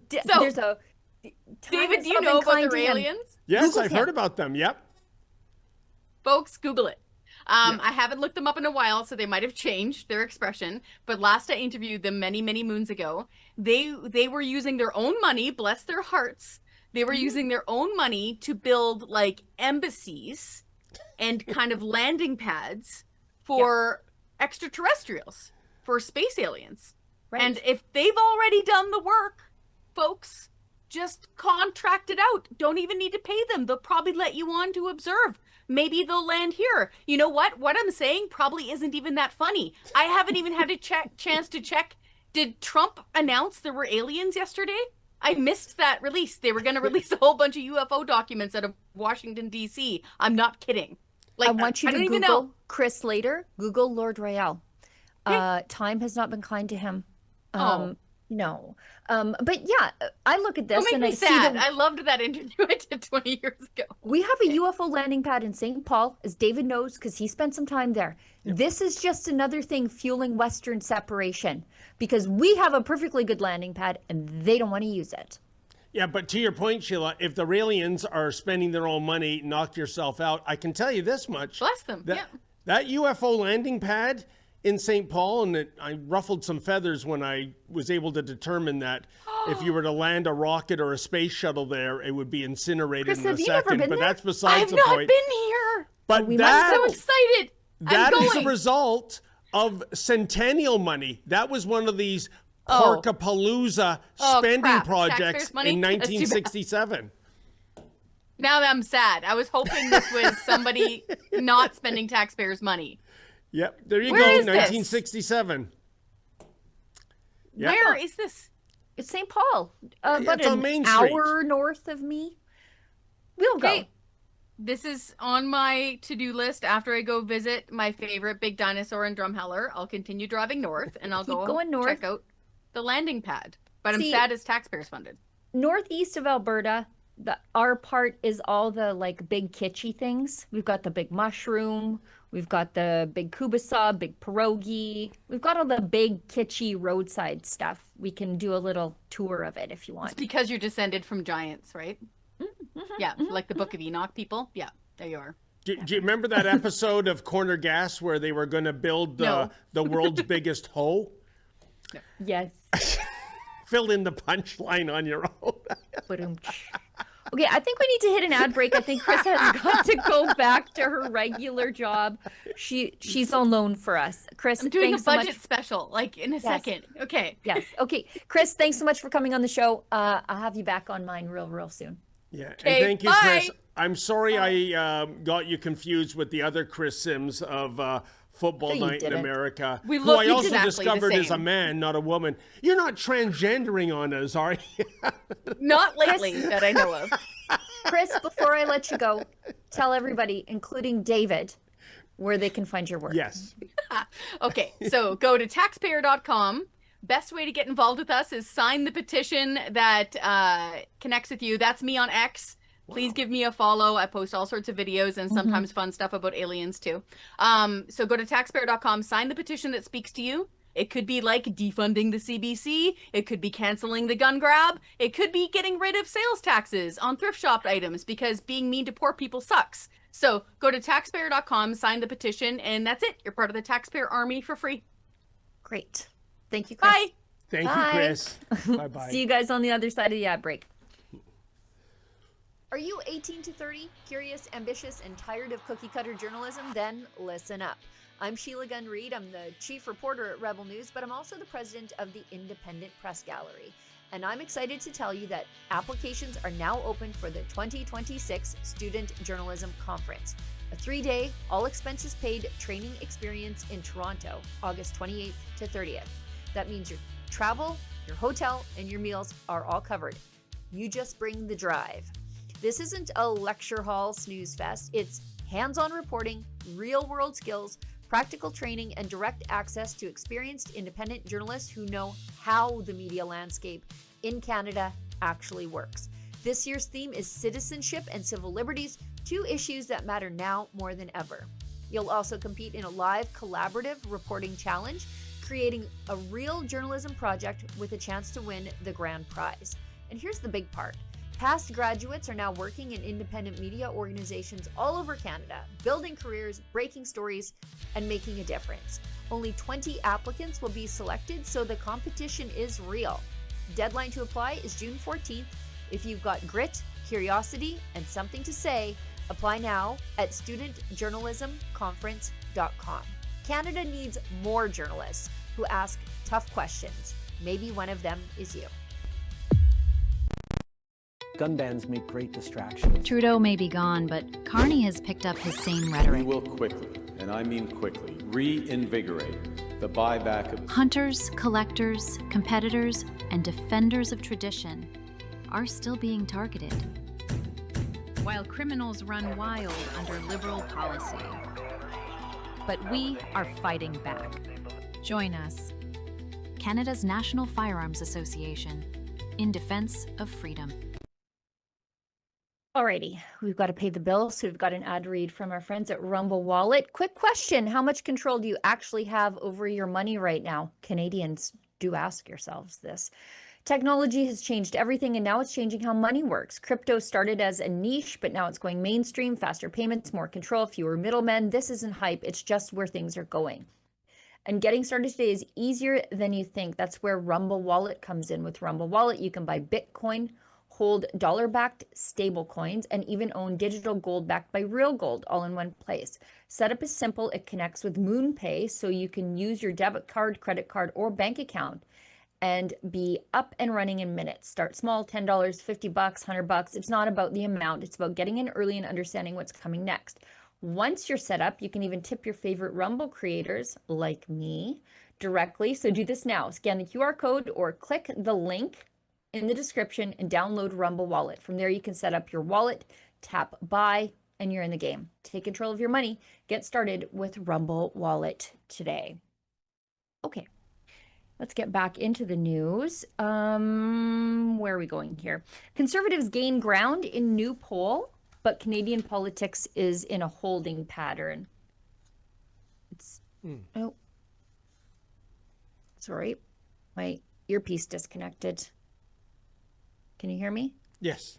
There's a David, do you know about the Raelians? Yes, Google I've heard about them. Yep. Folks, Google it. I haven't looked them up in a while, so they might have changed their expression. But last I interviewed them many, many moons ago, they were using their own money, bless their hearts. They were using their own money to build like embassies and kind of landing pads for extraterrestrials, for space aliens. Right. And if they've already done the work, folks, just contract it out. Don't even need to pay them. They'll probably let you on to observe. maybe they'll land here. You know what? What I'm saying probably isn't even that funny. I haven't even had a chance to check. Did Trump announce there were aliens yesterday? I missed that release. They were going to release a whole bunch of UFO documents out of Washington, D.C. I'm not kidding. Like, I want you to Google Kris later. Google Lord Royale. Time has not been kind to him. No. But yeah, I look at this and I see that I loved that interview I did 20 years ago. We have a UFO landing pad in St. Paul, as David knows, because he spent some time there. Yep. This is just another thing fueling Western separation, because we have a perfectly good landing pad and they don't want to use it. Yeah, but to your point, Sheila, if the aliens are spending their own money, knock yourself out. I can tell you this much. Bless them. That UFO landing pad in St. Paul, and I ruffled some feathers when I was able to determine that if you were to land a rocket or a space shuttle there, it would be incinerated Kris, in a have you second. never been But there? that's besides the I've point. not been here. But I'm so excited. That is a result of centennial money. That was one of these Porkapalooza spending projects in 1967. Now I'm sad. I was hoping this was somebody not spending taxpayers' money. Yep, there you Where go, is 1967. Yep. Where is this? It's St. Paul, about on an Main Street. hour north of me. We'll go. This is on my to-do list after I go visit my favorite big dinosaur in Drumheller. I'll continue driving north, and I'll going north. check out the landing pad. But I'm sad it's taxpayers funded. Northeast of Alberta, our part is all the like big kitschy things. We've got the big mushroom. We've got the big kubasa, big pierogi. We've got all the big kitschy roadside stuff. We can do a little tour of it if you want. It's because you're descended from giants, right? Yeah, like the Book of Enoch people. Yeah, there you are. Do you remember that episode of Corner Gas where they were going to build the world's biggest hoe? No. Yes. Fill in the punchline on your own. Okay, I think we need to hit an ad break. I think Kris has got to go back to her regular job. She's on loan for us. Kris, I'm doing a thanks so budget much. special, like in a second. Okay. Yes. Okay. Kris, thanks so much for coming on the show. I'll have you back on mine real soon. Yeah, and Okay, thank you, bye. Kris. I'm sorry I got you confused with the other Kris Sims of Football No, you Night in didn't. America, We who look I also exactly the discovered is a same. man, not a woman. You're not transgendering on us, are you? Not lately that I know of. Kris, before I let you go, tell everybody, including David, where they can find your work. Yes. Okay, so go to taxpayer.com. Best way to get involved with us is sign the petition that connects with you. That's me on X. Please give me a follow. I post all sorts of videos and sometimes fun stuff about aliens too. So go to taxpayer.com, sign the petition that speaks to you. It could be like defunding the CBC. It could be canceling the gun grab. It could be getting rid of sales taxes on thrift shop items because being mean to poor people sucks. So go to taxpayer.com, sign the petition, and that's it. You're part of the taxpayer army for free. Great. Thank you, Kris. Bye. Thank you, Kris. Bye-bye. See you guys on the other side of the ad break. Are you 18 to 30, curious, ambitious, and tired of cookie-cutter journalism? Then listen up. I'm Sheila Gunn Reid. I'm the chief reporter at Rebel News, but I'm also the president of the Independent Press Gallery. And I'm excited to tell you that applications are now open for the 2026 Student Journalism Conference, a 3-day, all-expenses-paid training experience in Toronto, August 28th to 30th. That means your travel, your hotel, and your meals are all covered. You just bring the drive. This isn't a lecture hall snooze fest. It's hands-on reporting, real-world skills, practical training, and direct access to experienced independent journalists who know how the media landscape in Canada actually works. This year's theme is citizenship and civil liberties, 2 issues that matter now more than ever. You'll also compete in a live collaborative reporting challenge, creating a real journalism project with a chance to win the grand prize. And here's the big part. Past graduates are now working in independent media organizations all over Canada, building careers, breaking stories, and making a difference. Only 20 applicants will be selected, so the competition is real. Deadline to apply is June 14th. If you've got grit, curiosity, and something to say, apply now at studentjournalismconference.com. Canada needs more journalists who ask tough questions. Maybe one of them is you. Gun bans make great distractions. Trudeau may be gone, but Carney has picked up his same We rhetoric. will quickly, and I mean quickly, reinvigorate the buyback of Hunters, collectors, competitors, and defenders of tradition are still being targeted, while criminals run wild under Liberal policy. But we are fighting back. Join us, Canada's National Firearms Association, in defense of freedom. Alrighty, we've got to pay the bill, so we've got an ad read from our friends at Rumble Wallet. Quick question, how much control do you actually have over your money right now? Canadians, do ask yourselves this. Technology has changed everything, and now it's changing how money works. Crypto started as a niche, but now it's going mainstream. Faster payments, more control, fewer middlemen. This isn't hype, it's just where things are going. And getting started today is easier than you think. That's where Rumble Wallet comes in. With Rumble Wallet, you can buy Bitcoin, hold dollar-backed stable coins, and even own digital gold backed by real gold all in one place. Setup is simple. It connects with MoonPay, so you can use your debit card, credit card, or bank account and be up and running in minutes. Start small, $10, $50, $100. It's not about the amount. It's about getting in early and understanding what's coming next. Once you're set up, you can even tip your favorite Rumble creators, like me, directly. So do this now. Scan the QR code or click the link in the description and download Rumble Wallet. From there, you can set up your wallet, tap buy, and you're in the game. Take control of your money. Get started with Rumble Wallet today. Okay, let's get back into the news. Where are we going here? Conservatives gain ground in new poll, but Canadian politics is in a holding pattern. Oh, sorry, my earpiece disconnected. Can you hear me? Yes.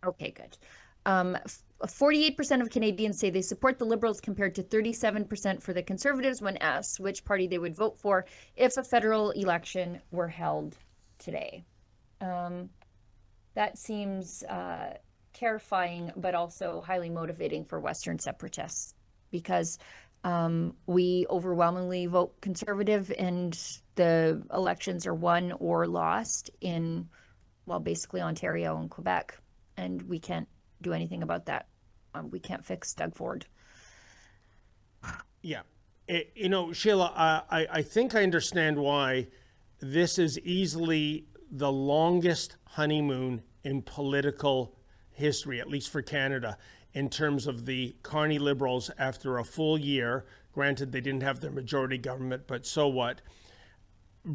Okay, good. 48% of Canadians say they support the Liberals compared to 37% for the Conservatives when asked which party they would vote for if a federal election were held today. That seems terrifying, but also highly motivating for Western separatists, because we overwhelmingly vote Conservative, and the elections are won or lost in, well, basically Ontario and Quebec, and we can't do anything about that. We can't fix Doug Ford. Yeah. Sheila, I think I understand why this is easily the longest honeymoon in political history, at least for Canada, in terms of the Carney Liberals after a full year. Granted, they didn't have their majority government, but so what?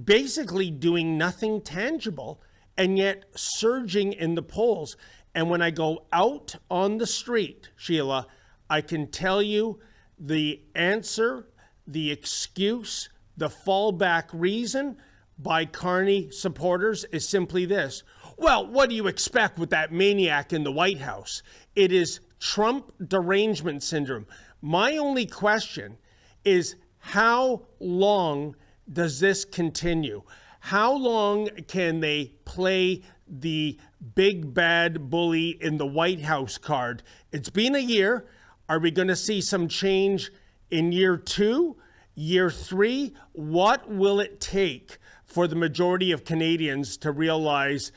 Basically doing nothing tangible and yet surging in the polls. And when I go out on the street, Sheila, I can tell you the answer, the excuse, the fallback reason by Carney supporters is simply this. Well, what do you expect with that maniac in the White House? It is Trump derangement syndrome. My only question is, how long does this continue? How long can they play the big bad bully in the White House card? It's been a year. Are we going to see some change in year 2, year 3? What will it take for the majority of Canadians to realize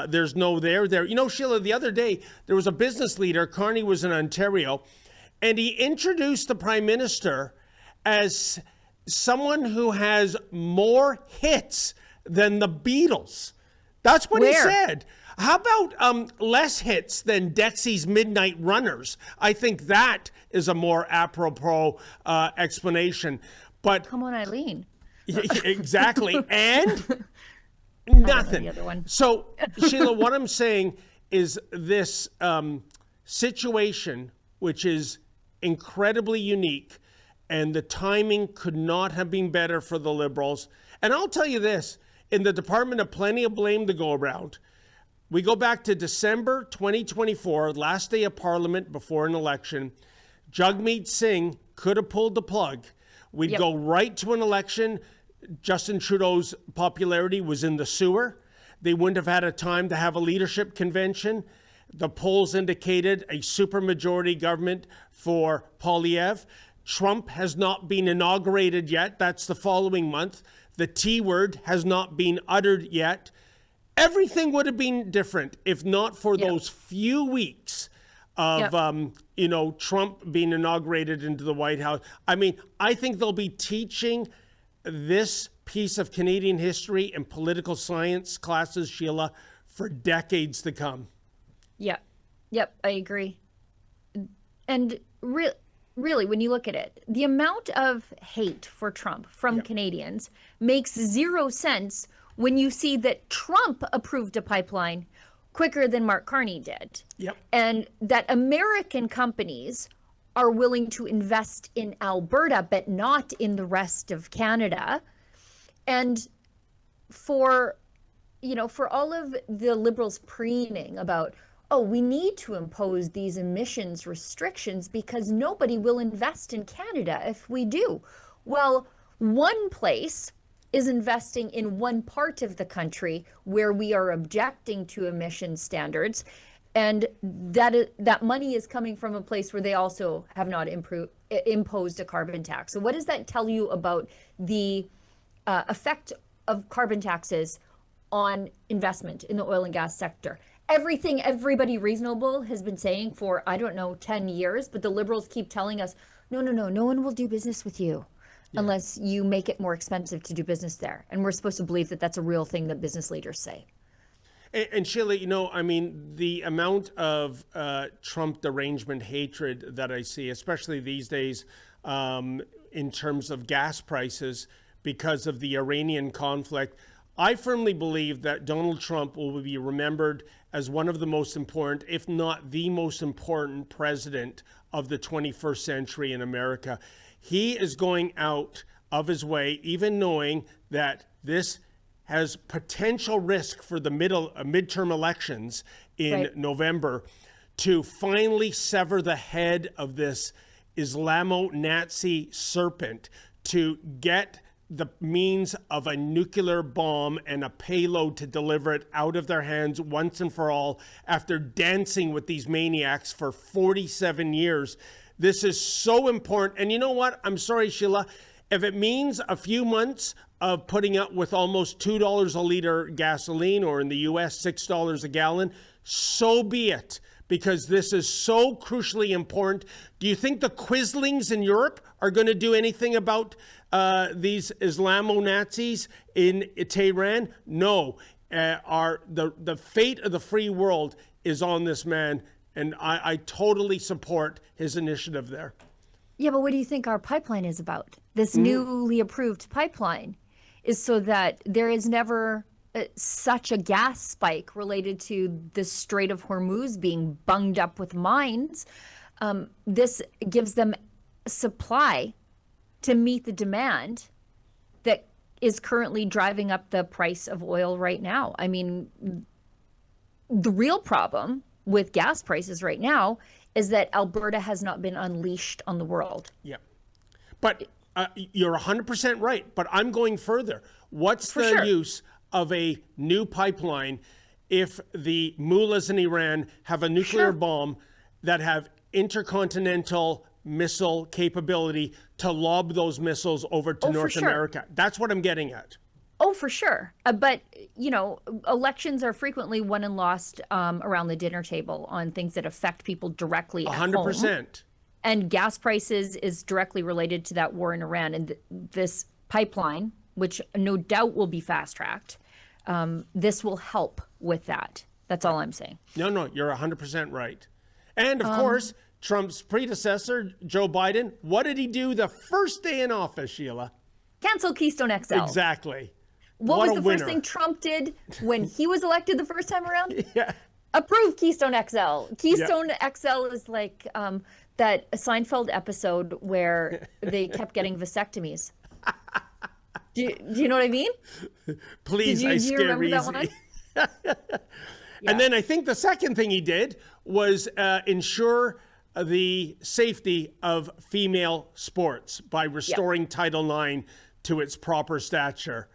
there's no there? You know, Sheila, the other day, there was a business leader, Carney was in Ontario, and he introduced the Prime Minister as someone who has more hits than the Beatles. That's what he said. How about less hits than Dexy's Midnight Runners? I think that is a more apropos explanation. But come on, Eileen. Exactly. And nothing. The other one. So, Sheila, what I'm saying is this situation, which is incredibly unique, and the timing could not have been better for the Liberals. And I'll tell you this, in the Department of plenty of blame to go around. We go back to December 2024, last day of Parliament before an election. Jagmeet Singh could have pulled the plug. We'd go right to an election. Justin Trudeau's popularity was in the sewer. They wouldn't have had a time to have a leadership convention. The polls indicated a supermajority government for Poilievre. Trump has not been inaugurated yet. That's the following month. The T word has not been uttered yet. everything would have been different if not for those few weeks of, Trump being inaugurated into the White House. I mean, I think they'll be teaching this piece of Canadian history and political science classes, Sheila, for decades to come. Yep, I agree. And really, when you look at it, the amount of hate for Trump from Canadians makes zero sense when you see that Trump approved a pipeline quicker than Mark Carney did. Yep. And that American companies are willing to invest in Alberta, but not in the rest of Canada. And for all of the Liberals preening about, we need to impose these emissions restrictions because nobody will invest in Canada if we do. Well, one place is investing in one part of the country where we are objecting to emission standards, and that money is coming from a place where they also have not imposed a carbon tax. So what does that tell you about the effect of carbon taxes on investment in the oil and gas sector? Everything everybody reasonable has been saying for, 10 years, but the Liberals keep telling us, no one will do business with you unless you make it more expensive to do business there. And we're supposed to believe that that's a real thing that business leaders say. And Sheila, the amount of Trump derangement hatred that I see, especially these days, in terms of gas prices because of the Iranian conflict, I firmly believe that Donald Trump will be remembered as one of the most important, if not the most important president of the 21st century in America. He is going out of his way, even knowing that this has potential risk for the midterm elections in November, to finally sever the head of this Islamo-Nazi serpent, to get the means of a nuclear bomb and a payload to deliver it out of their hands once and for all after dancing with these maniacs for 47 years. This is so important. And you know what? I'm sorry, Sheila. If it means a few months of putting up with almost $2 a liter gasoline, or in the US, $6 a gallon, so be it, because this is so crucially important. Do you think the Quislings in Europe are going to do anything about these Islamo-Nazis in Tehran? No. The fate of the free world is on this man, and I totally support his initiative there. Yeah, but what do you think our pipeline is about? This newly approved pipeline is so that there is never such a gas spike related to the Strait of Hormuz being bunged up with mines. This gives them supply to meet the demand that is currently driving up the price of oil right now. I mean, the real problem with gas prices right now is that Alberta has not been unleashed on the world. Yeah. But you're 100% right. But I'm going further. What's the use of a new pipeline if the mullahs in Iran have a nuclear bomb that have intercontinental missile capability to lob those missiles over to North America? That's what I'm getting at. Oh, for sure. But, elections are frequently won and lost around the dinner table on things that affect people directly at 100%. home. And gas prices is directly related to that war in Iran. And this pipeline, which no doubt will be fast-tracked, this will help with that. That's all I'm saying. No, you're 100% right. And, of course, Trump's predecessor, Joe Biden, what did he do the first day in office, Sheila? Cancel Keystone XL. Exactly. What was the first thing Trump did when he was elected the first time around? Approve Keystone XL. Keystone XL is like that Seinfeld episode where they kept getting vasectomies. Do you know what I mean? Please, I scare easy. And then I think the second thing he did was ensure the safety of female sports by restoring Title IX to its proper stature.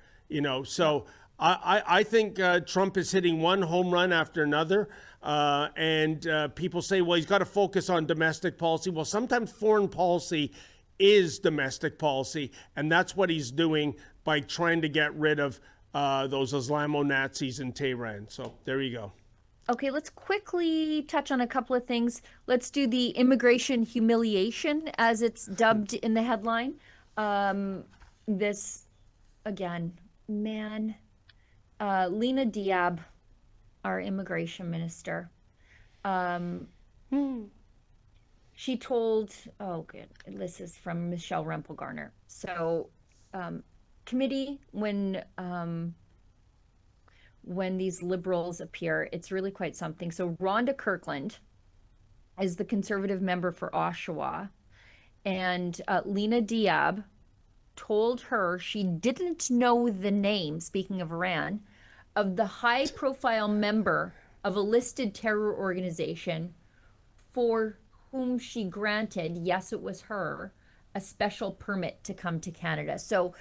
So I think Trump is hitting one home run after another. And people say, well, he's got to focus on domestic policy. Well, sometimes foreign policy is domestic policy. And that's what he's doing by trying to get rid of those Islamo-Nazis in Tehran. So there you go. Okay, let's quickly touch on a couple of things. Let's do the immigration humiliation, as it's dubbed in the headline. This, again, man, Lena Diab, our immigration minister, she told, oh, good, this is from Michelle Rempel-Garner. So, committee, when these liberals appear, it's really quite something. So Rhonda Kirkland is the conservative member for Oshawa, and Lena Diab told her she didn't know the name, speaking of Iran, of the high-profile member of a listed terror organization for whom she granted, yes, it was her, a special permit to come to Canada. So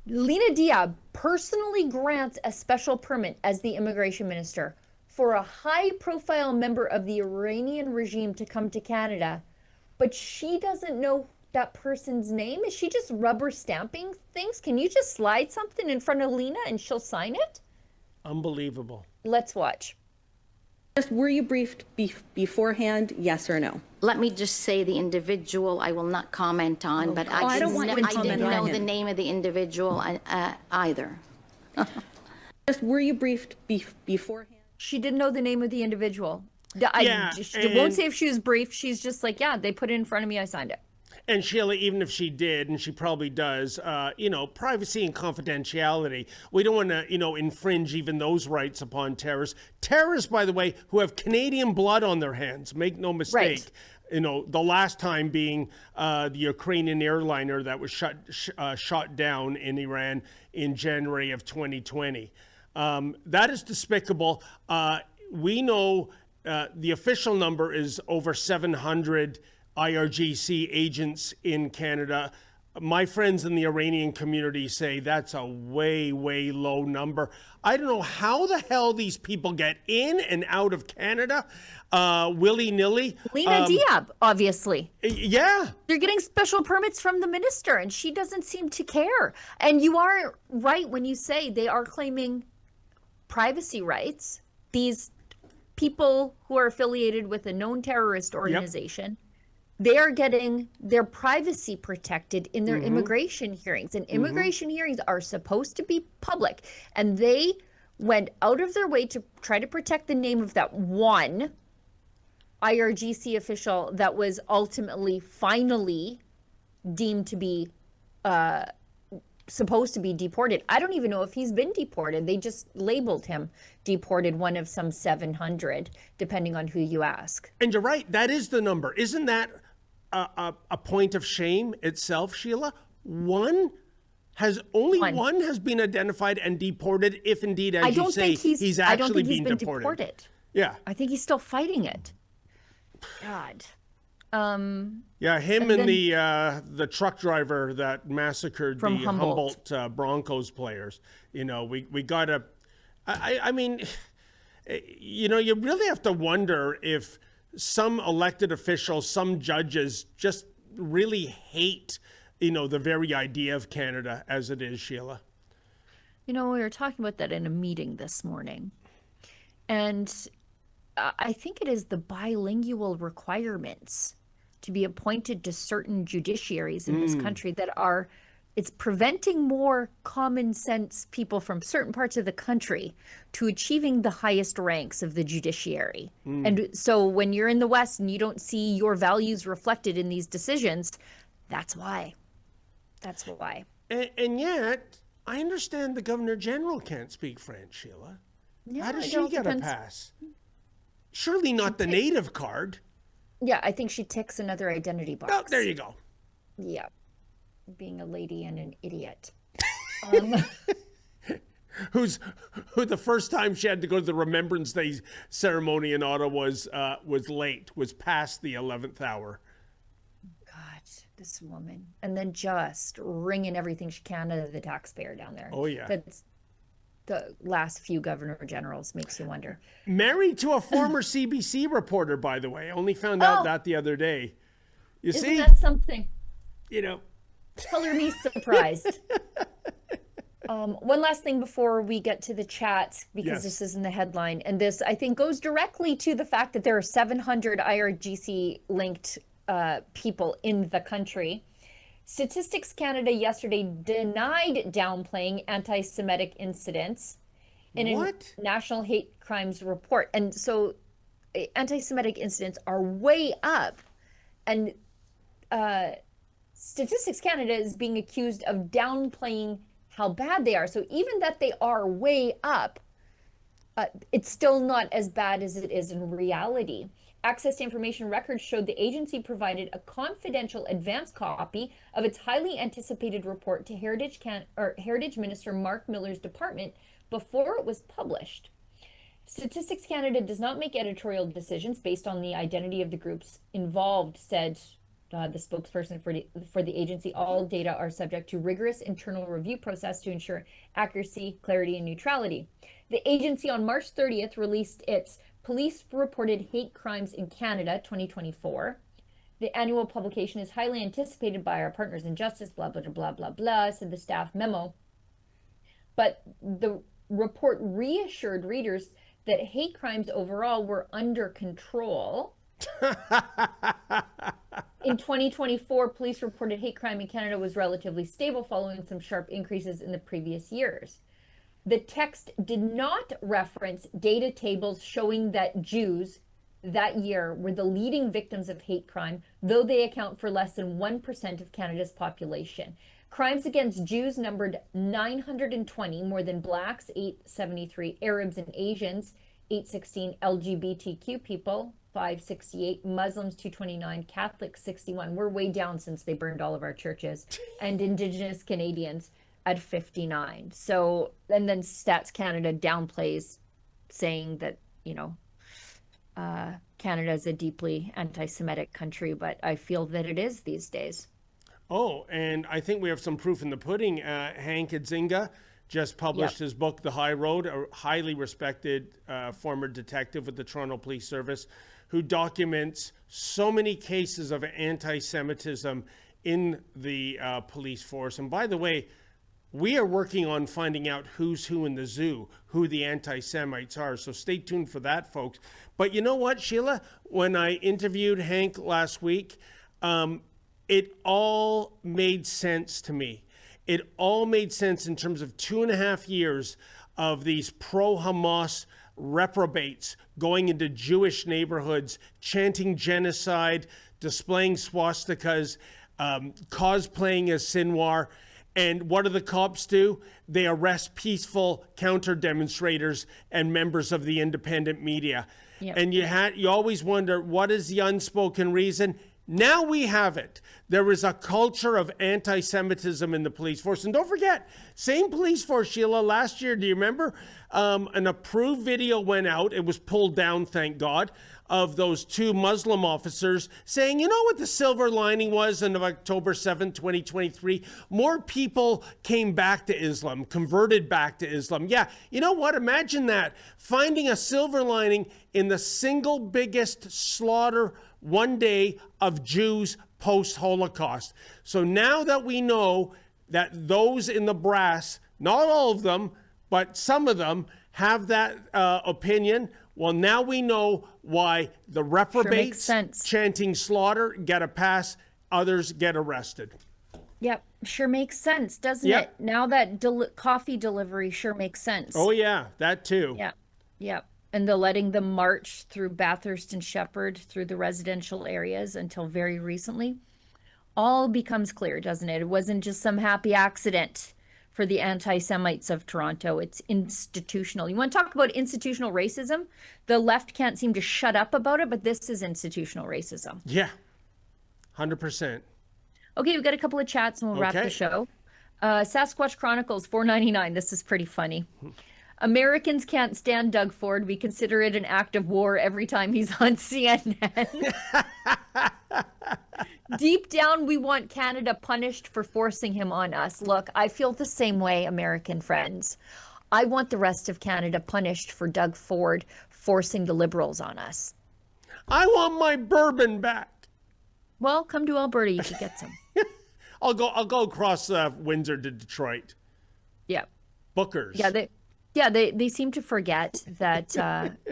Lena Diab personally grants a special permit as the immigration minister for a high-profile member of the Iranian regime to come to Canada, but she doesn't know that person's name. Is she just rubber stamping things? Can you just slide something in front of Lena and she'll sign it? Unbelievable. Let's watch. Were you briefed beforehand, yes or no? Let me just say the individual I will not comment on, but I didn't know the name of the individual either. Were you briefed beforehand? She didn't know the name of the individual. She won't say if she was briefed. She's just like, yeah, they put it in front of me, I signed it. And Sheila, even if she did, and she probably does, privacy and confidentiality, we don't want to, infringe even those rights upon terrorists. Terrorists, by the way, who have Canadian blood on their hands, make no mistake. Right. The last time being the Ukrainian airliner that was shot down in Iran in January of 2020. That is despicable. We know the official number is over 700 IRGC agents in Canada. My friends in the Iranian community say that's a way, way low number. I don't know how the hell these people get in and out of Canada willy-nilly. Lena Diab, obviously. Yeah. They're getting special permits from the minister, and she doesn't seem to care. And you are right when you say they are claiming privacy rights. These people who are affiliated with a known terrorist organization, they are getting their privacy protected in their immigration hearings. And immigration hearings are supposed to be public. And they went out of their way to try to protect the name of that one IRGC official that was finally deemed to be supposed to be deported. I don't even know if he's been deported. They just labeled him deported, one of some 700, depending on who you ask. And you're right, that is the number. Isn't that a point of shame itself, Sheila? One has been identified and deported, if indeed, as you say, he's actually been deported. Yeah. I think he's still fighting it. God. Yeah, him and the truck driver that massacred the Humboldt Broncos players. We gotta. I mean, you really have to wonder if some elected officials, some judges, just really hate, the very idea of Canada as it is, Sheila. We were talking about that in a meeting this morning, and I think it is the bilingual requirements to be appointed to certain judiciaries in this country that it's preventing more common sense people from certain parts of the country to achieving the highest ranks of the judiciary. And so when you're in the West and you don't see your values reflected in these decisions, that's why. That's why. And yet, I understand the Governor General can't speak French, Sheila. Yeah, how does she get a pass? Surely not the native card. Yeah, I think she ticks another identity box. Oh, there you go. Yeah. Being a lady and an idiot. Who the first time she had to go to the Remembrance Day ceremony in Ottawa was late, was past the 11th hour. God, this woman. And then just wringing everything she can out of the taxpayer down there. Oh, yeah. That's the last few governor generals, makes you wonder. Married to a former CBC reporter, by the way. Only found out that the other day. Isn't that something? You know. Color me surprised. One last thing before we get to the chat, because Yes. this is in the headline, and this I think goes directly to the fact that there are 700 IRGC linked people in the country. Statistics Canada yesterday denied downplaying anti-Semitic incidents in a national hate crimes report. And so anti-Semitic incidents are way up, and Statistics Canada is being accused of downplaying how bad they are. So even that they are way up, it's still not as bad as it is in reality. Access to Information records showed the agency provided a confidential advance copy of its highly anticipated report to Heritage Minister Mark Miller's department before it was published. Statistics Canada does not make editorial decisions based on the identity of the groups involved, said the spokesperson for the agency. All data are subject to rigorous internal review process to ensure accuracy, clarity, and neutrality. The agency on March 30th released its Police Reported Hate Crimes in Canada 2024. The annual publication is highly anticipated by our partners in justice, blah, blah, blah, blah, blah, said the staff memo. But the report reassured readers that hate crimes overall were under control. In 2024, police reported hate crime in Canada was relatively stable following some sharp increases in the previous years. The text did not reference data tables showing that Jews that year were the leading victims of hate crime, though they account for less than 1% of Canada's population. Crimes against Jews numbered 920, more than blacks, 873, Arabs and Asians, 816, LGBTQ people, 568, Muslims 229, Catholics 61. We're way down since they burned all of our churches, and Indigenous Canadians at 59. So, and then Stats Canada downplays, saying that, Canada is a deeply anti-Semitic country, but I feel that it is these days. Oh, and I think we have some proof in the pudding. Hank Edzinga just published his book, The High Road, a highly respected former detective with the Toronto Police Service, who documents so many cases of anti-Semitism in the police force. And by the way, we are working on finding out who's who in the zoo, who the anti-Semites are. So stay tuned for that, folks. But you know what, Sheila? When I interviewed Hank last week, it all made sense to me. It all made sense in terms of 2.5 years of these pro-Hamas reprobates going into Jewish neighborhoods, chanting genocide, displaying swastikas, cosplaying as Sinwar. And what do the cops do? They arrest peaceful counter demonstrators and members of the independent media. Yep. And you always wonder, what is the unspoken reason? Now we have it. There is a culture of anti-Semitism in the police force. And don't forget, same police force, Sheila, last year, do you remember? An approved video went out. It was pulled down, thank God, of those 2 Muslim officers saying, you know what the silver lining was on October 7, 2023? More people came back to Islam, converted back to Islam. Yeah, you know what? Imagine that. Finding a silver lining in the single biggest slaughter one day of Jews post-Holocaust. So now that we know that those in the brass, not all of them, but some of them have that opinion, well, now we know why the reprobates chanting slaughter get a pass, others get arrested. Yep, sure makes sense, doesn't it? Now that coffee delivery sure makes sense. Oh, yeah, that too. Yep. And the letting them march through Bathurst and Shepherd through the residential areas until very recently all becomes clear, doesn't it? It wasn't just some happy accident for the anti-Semites of Toronto. It's institutional. You want to talk about institutional racism? The left can't seem to shut up about it, but this is institutional racism. Yeah, 100%. Okay, we've got a couple of chats and we'll wrap the show. Sasquatch Chronicles, $4.99. This is pretty funny. Americans can't stand Doug Ford. We consider it an act of war every time he's on CNN. Deep down, we want Canada punished for forcing him on us. Look, I feel the same way, American friends. I want the rest of Canada punished for Doug Ford forcing the Liberals on us. I want my bourbon back. Well, come to Alberta. You can get some. I'll go across Windsor to Detroit. Yeah. bookers. They seem to forget that,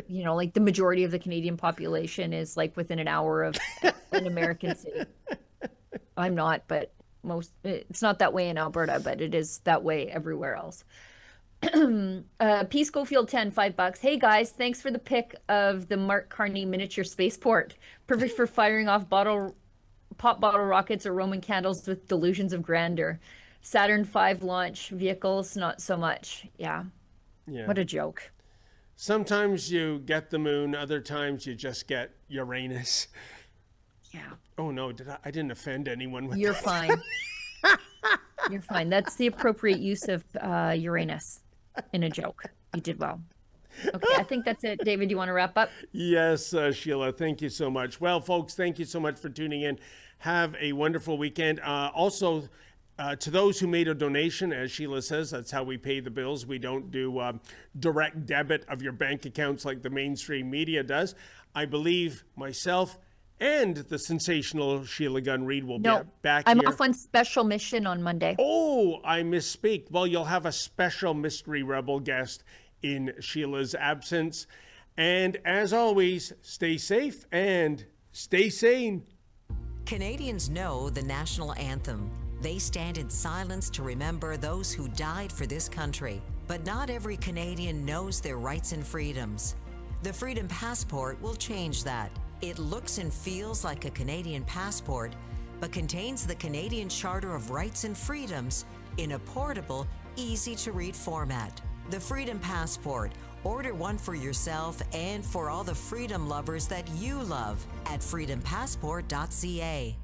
like the majority of the Canadian population is like within an hour of an American city. I'm not, but it's not that way in Alberta, but it is that way everywhere else. P. Schofield 10, $5. Hey guys, thanks for the pic of the Mark Carney miniature spaceport. Perfect for firing off pop bottle rockets or Roman candles with delusions of grandeur. Saturn V launch vehicles, not so much. Yeah. What a joke. Sometimes you get the moon, other times you just get Uranus. Yeah. Oh no, I didn't offend anyone with You're that. fine. You're fine. That's the appropriate use of Uranus in a joke. You did well. Okay, I think that's it. David, you want to wrap up? Yes, Sheila, thank you so much. Well, folks, thank you so much for tuning in. Have a wonderful weekend. Also, to those who made a donation, as Sheila says, that's how we pay the bills. We don't do direct debit of your bank accounts like the mainstream media does. I believe myself and the sensational Sheila Gunn Reid will be back I'm here. off on special mission on Monday. Oh, I misspeak. Well, you'll have a special Mystery Rebel guest in Sheila's absence. And as always, stay safe and stay sane. Canadians know the national anthem. They stand in silence to remember those who died for this country. But not every Canadian knows their rights and freedoms. The Freedom Passport will change that. It looks and feels like a Canadian passport, but contains the Canadian Charter of Rights and Freedoms in a portable, easy-to-read format. The Freedom Passport. Order one for yourself and for all the freedom lovers that you love at freedompassport.ca.